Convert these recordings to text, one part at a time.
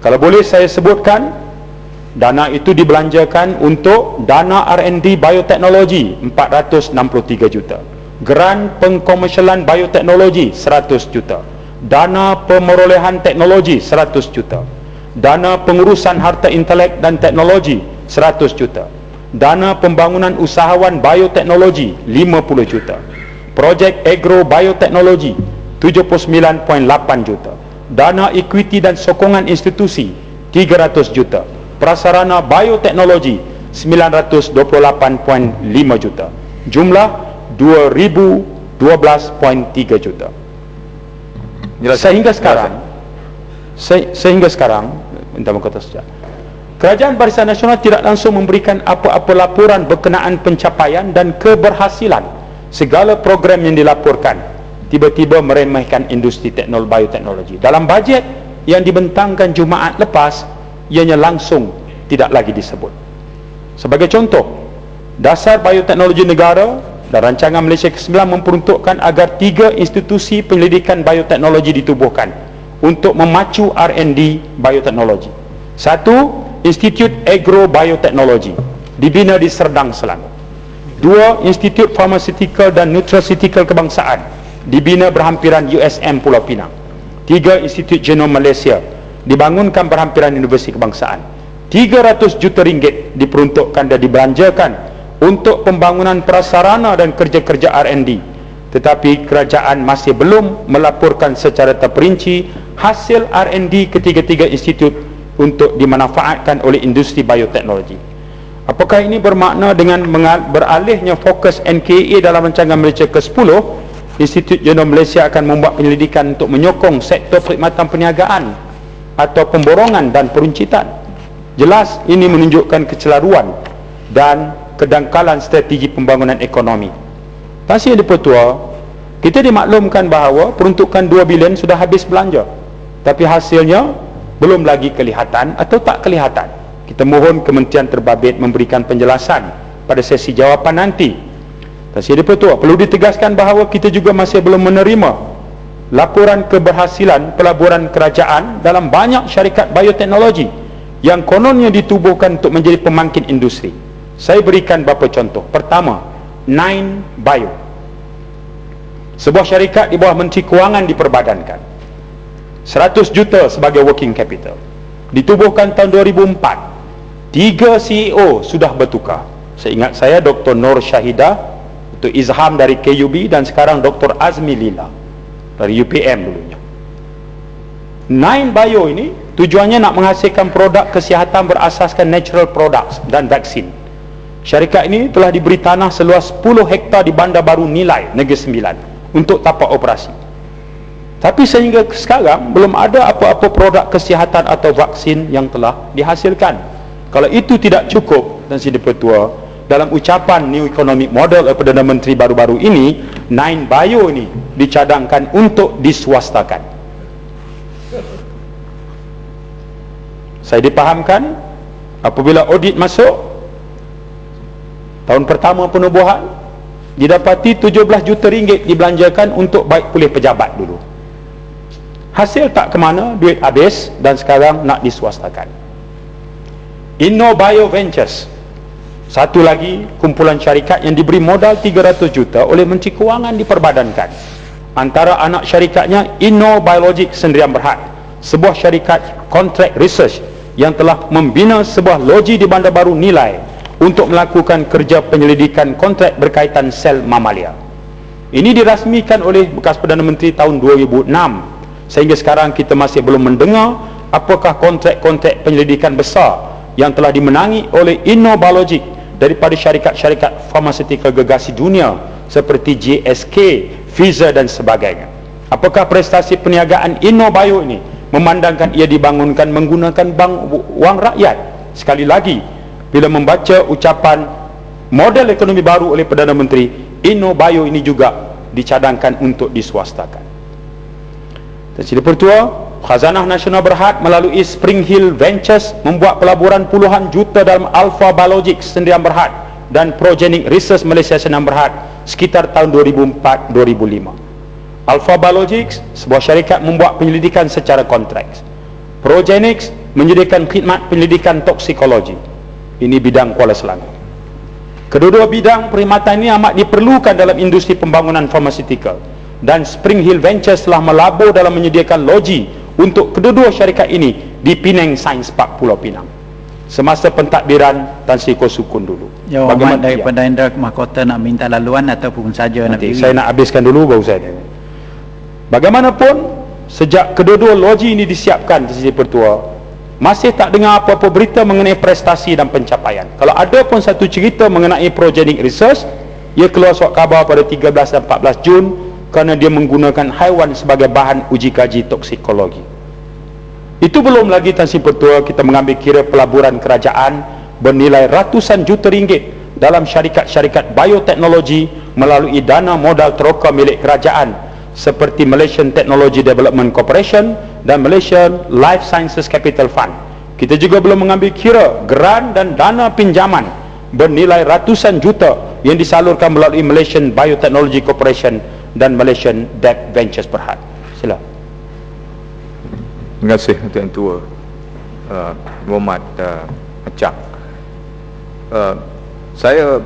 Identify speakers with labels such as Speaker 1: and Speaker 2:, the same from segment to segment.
Speaker 1: Kalau boleh saya sebutkan, dana itu dibelanjakan untuk dana R&D bioteknologi 463 juta, geran pengkomersialan bioteknologi 100 juta, dana pemerolehan teknologi 100 juta, dana pengurusan harta intelek dan teknologi 100 juta, dana pembangunan usahawan bioteknologi 50 juta, projek agro bioteknologi 79.8 juta, dana equity dan sokongan institusi 300 juta, prasarana bioteknologi 928.5 juta, jumlah 2012.3 juta. Sehingga sekarang minta berkata saja, Kerajaan Barisan Nasional tidak langsung memberikan apa-apa laporan berkenaan pencapaian dan keberhasilan segala program yang dilaporkan. Tiba-tiba meremehkan industri bioteknologi. Dalam bajet yang dibentangkan Jumaat lepas, ianya langsung tidak lagi disebut. Sebagai contoh, Dasar Bioteknologi Negara dan Rancangan Malaysia ke-9 memperuntukkan agar 3 institusi penyelidikan bioteknologi ditubuhkan untuk memacu R&D bioteknologi. 1. Institut Agro Bioteknologi dibina di Serdang, Selangor. 2. Institut Pharmaceutical dan Nutraceutical Kebangsaan dibina berhampiran USM Pulau Pinang. 3. Institut Genom Malaysia dibangunkan berhampiran Universiti Kebangsaan. 300 juta ringgit diperuntukkan dan dibelanjakan untuk pembangunan prasarana dan kerja-kerja R&D, tetapi kerajaan masih belum melaporkan secara terperinci hasil R&D ketiga-tiga institut untuk dimanfaatkan oleh industri bioteknologi. Apakah ini bermakna dengan beralihnya fokus NKA dalam rancangan Malaysia ke-10, Institut Genom Malaysia akan membuat penyelidikan untuk menyokong sektor perkhidmatan perniagaan atau pemborongan dan peruncitan? Jelas ini menunjukkan kecelaruan dan kedangkalan strategi pembangunan ekonomi. Tan Sri Dipertua, kita dimaklumkan bahawa peruntukan 2 bilion sudah habis belanja, tapi hasilnya belum lagi kelihatan atau tak kelihatan. Kita mohon Kementerian Terbabit memberikan penjelasan pada sesi jawapan nanti. Tan Sri Dipertua, perlu ditegaskan bahawa kita juga masih belum menerima laporan keberhasilan pelaburan kerajaan dalam banyak syarikat bioteknologi yang kononnya ditubuhkan untuk menjadi pemangkin industri. Saya berikan beberapa contoh. Pertama, Nine Bio, sebuah syarikat di bawah Menteri Kewangan diperbadankan, 100 juta sebagai working capital, ditubuhkan tahun 2004. 3 CEO sudah bertukar. Seingat saya Dr. Nur Syahidah, Dr. Izham dari KUB, dan sekarang Dr. Azmi Lila dari UPM dulunya. Nine Bio ini tujuannya nak menghasilkan produk kesihatan berasaskan natural products dan vaksin. Syarikat ini telah diberi tanah seluas 10 hektar di Bandar Baru Nilai, Negeri Sembilan untuk tapak operasi. Tapi sehingga sekarang belum ada apa-apa produk kesihatan atau vaksin yang telah dihasilkan. Kalau itu tidak cukup, Tan Sri Dipertua, dalam ucapan New Economic Model Perdana Menteri baru-baru ini, Nine Bio ini dicadangkan untuk diswastakan. Saya dipahamkan apabila audit masuk tahun pertama penubuhan, didapati 17 juta ringgit dibelanjakan untuk baik pulih pejabat dulu. Hasil tak ke mana, duit habis dan sekarang nak diswastakan. InnoBio Ventures, satu lagi kumpulan syarikat yang diberi modal 300 juta oleh Menteri Kewangan diperbadankan. Antara anak syarikatnya InnoBiologic Sendirian Berhad, sebuah syarikat contract research yang telah membina sebuah loji di Bandar Baru Nilai untuk melakukan kerja penyelidikan kontrak berkaitan sel mamalia. Ini dirasmikan oleh bekas Perdana Menteri tahun 2006. Sehingga sekarang kita masih belum mendengar apakah kontrak-kontrak penyelidikan besar yang telah dimenangi oleh InnoBiologic daripada syarikat-syarikat farmasetikal gegasi dunia seperti GSK, Pfizer dan sebagainya. Apakah prestasi perniagaan InnoBio ini memandangkan ia dibangunkan menggunakan wang rakyat? Sekali lagi, bila membaca ucapan model ekonomi baru oleh Perdana Menteri, InnoBio ini juga dicadangkan untuk diswastakan. Tan Sri Dipertua, Khazanah Nasional Berhad melalui Spring Hill Ventures membuat pelaburan puluhan juta dalam Alpha Biologics Sendirian Berhad dan Progenic Research Malaysia Sendirian Berhad sekitar tahun 2004-2005. Alpha Biologics, sebuah syarikat membuat penyelidikan secara kontrak. Progenics menyediakan khidmat penyelidikan toksikologi. Ini bidang Kuala Selangor. Kedua-dua bidang perkhidmatan ini amat diperlukan dalam industri pembangunan farmaceutical, dan Spring Hill Ventures telah melabur dalam menyediakan loji untuk kedua-dua syarikat ini di Penang Science Park, Pulau Pinang. Semasa pentadbiran Tan Sri Ko Sukun dulu.
Speaker 2: Bagaimana daripada Indra Mahkota nak minta laluan ataupun saja nak
Speaker 1: berdiri? Saya nak habiskan dulu baru saya. Bagaimanapun, sejak kedua-dua loji ini disiapkan di sisi Pertua, masih tak dengar apa-apa berita mengenai prestasi dan pencapaian. Kalau ada pun satu cerita mengenai Progenic Research, ia keluar surat khabar pada 13 dan 14 Jun kerana dia menggunakan haiwan sebagai bahan uji kaji toksikologi. Itu belum lagi Tan Sri Pertua kita mengambil kira pelaburan kerajaan bernilai ratusan juta ringgit dalam syarikat-syarikat bioteknologi melalui dana modal teroka milik kerajaan seperti Malaysian Technology Development Corporation dan Malaysian Life Sciences Capital Fund. Kita juga belum mengambil kira geran dan dana pinjaman bernilai ratusan juta yang disalurkan melalui Malaysian Biotechnology Corporation dan Malaysian Debt Ventures Berhad. Sila.
Speaker 3: Terima kasih Tuan Tua Muhammad Acang. Saya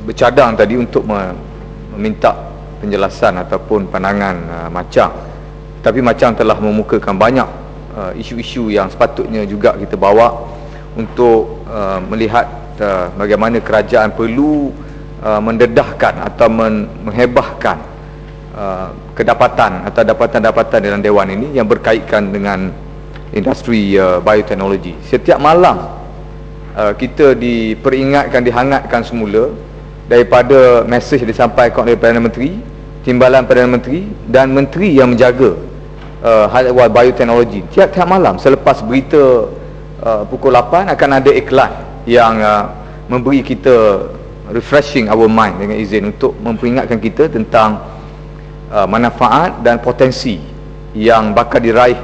Speaker 3: bercadang tadi untuk meminta penjelasan ataupun pandangan Macang, tapi Macang telah memukakan banyak isu-isu yang sepatutnya juga kita bawa untuk melihat bagaimana kerajaan perlu mendedahkan atau menghebahkan kedapatan atau dapatan-dapatan dalam Dewan ini yang berkaitan dengan industri bioteknologi. Setiap malam kita diperingatkan, dihangatkan semula daripada mesej disampaikan oleh Perdana Menteri, Timbalan Perdana Menteri dan Menteri yang menjaga hal ehwal bioteknologi. Tiap-tiap malam selepas berita pukul 8 akan ada iklan yang memberi kita refreshing our mind, dengan izin, untuk memperingatkan kita tentang manfaat dan potensi yang bakal diraih,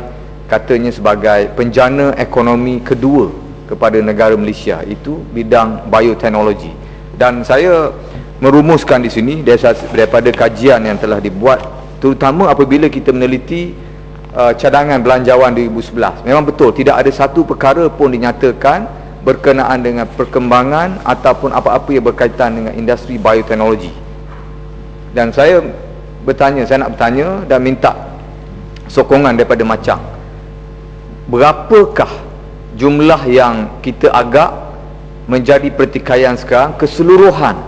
Speaker 3: katanya sebagai penjana ekonomi kedua kepada negara Malaysia, itu bidang bioteknologi. Dan saya merumuskan di sini daripada kajian yang telah dibuat, terutama apabila kita meneliti cadangan belanjawan 2011. Memang betul tidak ada satu perkara pun dinyatakan berkenaan dengan perkembangan ataupun apa-apa yang berkaitan dengan industri bioteknologi. Dan saya nak bertanya dan minta sokongan daripada Macang, berapakah jumlah yang kita agak menjadi pertikaian sekarang keseluruhan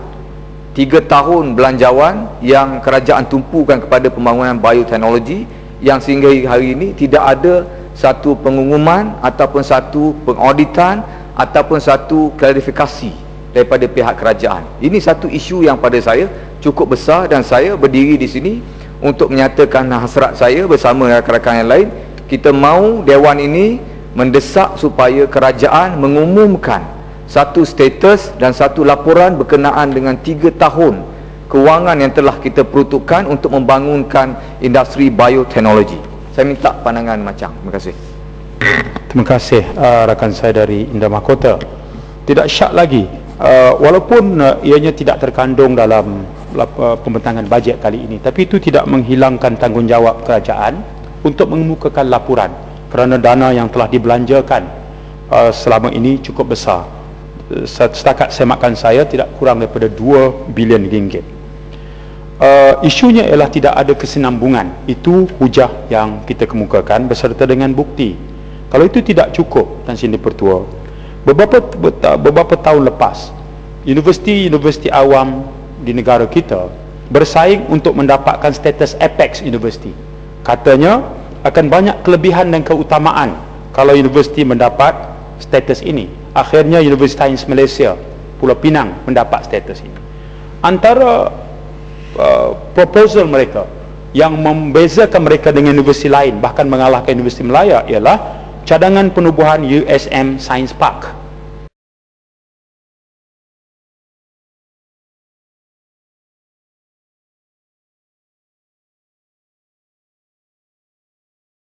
Speaker 3: 3 tahun belanjawan yang kerajaan tumpukan kepada pembangunan bioteknologi, yang sehingga hari ini tidak ada satu pengumuman ataupun satu pengauditan ataupun satu klarifikasi daripada pihak kerajaan. Ini satu isu yang pada saya cukup besar, dan saya berdiri di sini untuk menyatakan hasrat saya bersama rakan-rakan yang lain. Kita mahu Dewan ini mendesak supaya kerajaan mengumumkan satu status dan satu laporan berkenaan dengan 3 tahun kewangan yang telah kita peruntukkan untuk membangunkan industri bioteknologi. Saya minta pandangan Macang. Terima kasih.
Speaker 1: Terima kasih rakan saya dari Indah Mahkota. Tidak syak lagi, walaupun ianya tidak terkandung dalam pembentangan bajet kali ini, tapi itu tidak menghilangkan tanggungjawab kerajaan untuk mengemukakan laporan, kerana dana yang telah dibelanjakan selama ini cukup besar. Setakat semakan saya tidak kurang daripada 2 bilion ringgit. Isunya ialah tidak ada kesinambungan. Itu hujah yang kita kemukakan beserta dengan bukti. Kalau itu tidak cukup, Tan Sri Pertua, beberapa tahun lepas universiti-universiti awam di negara kita bersaing untuk mendapatkan status Apex University. Katanya akan banyak kelebihan dan keutamaan kalau universiti mendapat status ini. Akhirnya Universiti Sains Malaysia Pulau Pinang mendapat status ini. Antara proposal mereka yang membezakan mereka dengan universiti lain, bahkan mengalahkan Universiti Melaya, ialah cadangan penubuhan USM Science Park.